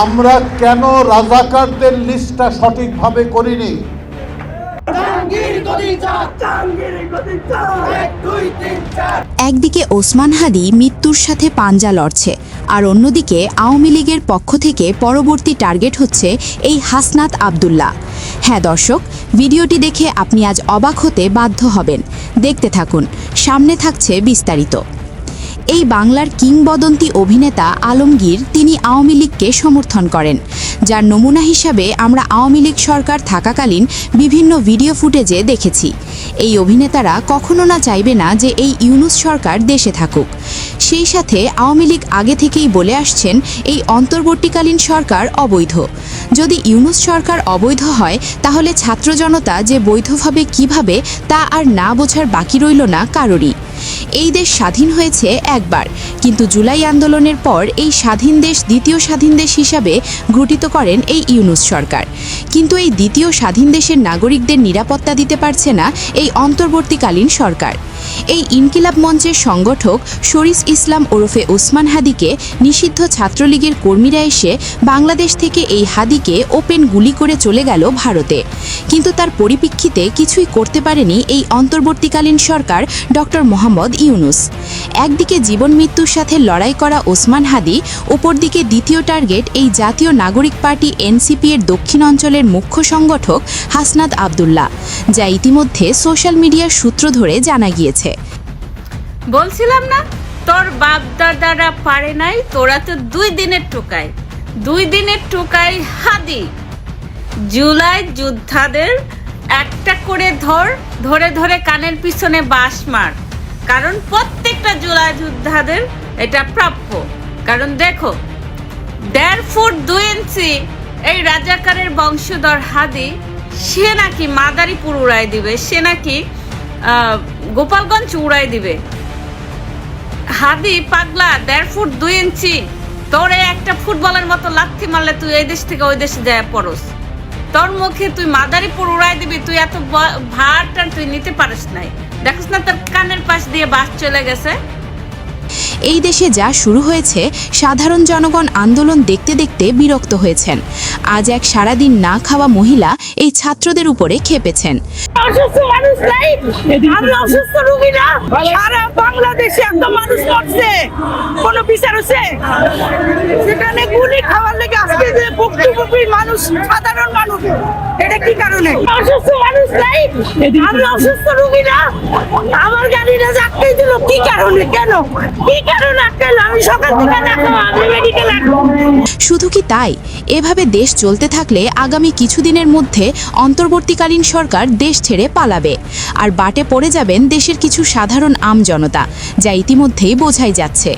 আমরা কেন রাজাকারদের লিস্টটা সঠিকভাবে করিনি? একদিকে ওসমান হাদি মৃত্যুর সাথে পাঞ্জা লড়ছে, আর অন্যদিকে আওয়ামী লীগের পক্ষ থেকে পরবর্তী টার্গেট হচ্ছে এই হাসনাত আব্দুল্লাহ। হ্যাঁ দর্শক, ভিডিওটি দেখে আপনি আজ অবাক হতে বাধ্য হবেন। দেখতে থাকুন, সামনে থাকছে বিস্তারিত। এই বাংলার কিংবদন্তি অভিনেতা আলমগীর তিনি আওয়ামী লীগকে সমর্থন করেন, যার নমুনা হিসাবে আমরা আওয়ামী লীগ সরকার থাকাকালীন বিভিন্ন ভিডিও ফুটেজে দেখেছি। এই অভিনেতারা কখনো না চাইবে না যে এই ইউনূস সরকার দেশে থাকুক। সেই সাথে আওয়ামী লীগ আগে থেকেই বলে আসছেন এই অন্তর্বর্তীকালীন সরকার অবৈধ। যদি ইউনূস সরকার অবৈধ হয় তাহলে ছাত্র জনতা যে বৈধভাবে কিভাবে তা আর না বোঝার বাকি রইল না কারোরই। এই দেশ স্বাধীন হয়েছে একবার, কিন্তু জুলাই আন্দোলনের পর এই স্বাধীন দেশ দ্বিতীয় স্বাধীন দেশ হিসাবে ঘোষিত করেন এই ইউনূস সরকার। কিন্তু এই দ্বিতীয় স্বাধীন দেশের নাগরিকদের নিরাপত্তা দিতে পারছে না এই অন্তর্বর্তীকালীন সরকার। এই ইনকিলাব মঞ্চের সংগঠক শরীফ ইসলাম ওরফে ওসমান হাদিকে নিষিদ্ধ ছাত্রলীগের কর্মীরা এসে বাংলাদেশ থেকে এই হাদিকে ওপেন গুলি করে চলে গেল ভারতে, কিন্তু তার পরিপ্রেক্ষিতে কিছুই করতে পারেনি এই অন্তর্বর্তীকালীন সরকার ডক্টর মোহাম্মদ ইউনূস। একদিকে জীবন মৃত্যুর সাথে লড়াই করা ওসমান হাদি, অপরদিকে দ্বিতীয় টার্গেট এই জাতীয় নাগরিক পার্টি এনসিপি এর দক্ষিণ অঞ্চলের মুখ্য সংগঠক হাসনাত আব্দুল্লাহ, যা ইতিমধ্যে সোশ্যাল মিডিয়ার সূত্র ধরে জানা গিয়েছে। বলছিলাম না তোর বাপ দাদারা পারে নাই, তোরা তো 2 দিনের টোকাই হাদি। জুলাই যোদ্ধাদের একটা করে ধরে ধরে কানের পিছনে বাঁশ মার, কারণ প্রত্যেকটা জুলাই যোদ্ধাদের এটা প্রাপ্য। কারণ দেখো 1.5 ফুট 2 ইঞ্চি এই রাজাকারের বংশধর হাদি, সে নাকি মাদারীপুর উড়াই দিবে, সে নাকি গোপালগঞ্জ উড়াই দিবে। হাদি পাগলা, 1.5 ফুট 2 ইঞ্চি তোরে একটা ফুটবলের মতো লাথি মারলে তুই এই দেশ থেকে ওই দেশে যায় পড়স। তোর মুখে তুই মাদারীপুর উড়াই দিবি, তুই এত ভারটা তুই নিতে পারিস নাই। দেখিস না তোর কানের পাশ দিয়ে বাস চলে গেছে। এই দেশে যা শুরু হয়েছে, সাধারণ জনগণ আন্দোলন দেখতে দেখতে বিরক্ত হয়েছেন। আজ এক সারাদিন না খাওয়া মহিলা এই ছাত্রদের উপরে খেপেছেন। অসুস্থ মানুষ নাই, আমরা অসুস্থ রোগী না। সারা বাংলাদেশে এত মানুষ মরছে, কোনো বিচার হচ্ছে? সেখানে গুলি খাওয়ার লেগে আজকে যে ভুক্তভোগী মানুষ, সাধারণ মানুষ, এটা কি কারণে? অসুস্থ মানুষ নাই, আমরা অসুস্থ রোগী না। আমার গাড়িটা আটকে দিল কি কারণে? কেন কি কারণে আটকাইলো? আমি সকাল থেকে না খাওয়া, আমি মেডিকেল আসবো। শুধু কি তাই, এভাবে দেশ চলতে থাকলে আগামী কিছুদিনের মধ্যে অন্তর্বর্তীকালীন সরকার দেশ ছেড়ে পালাবে, আর বাটে পড়ে যাবেন দেশের কিছু সাধারণ আমজনতা, যা ইতিমধ্যেই বোঝাই যাচ্ছে।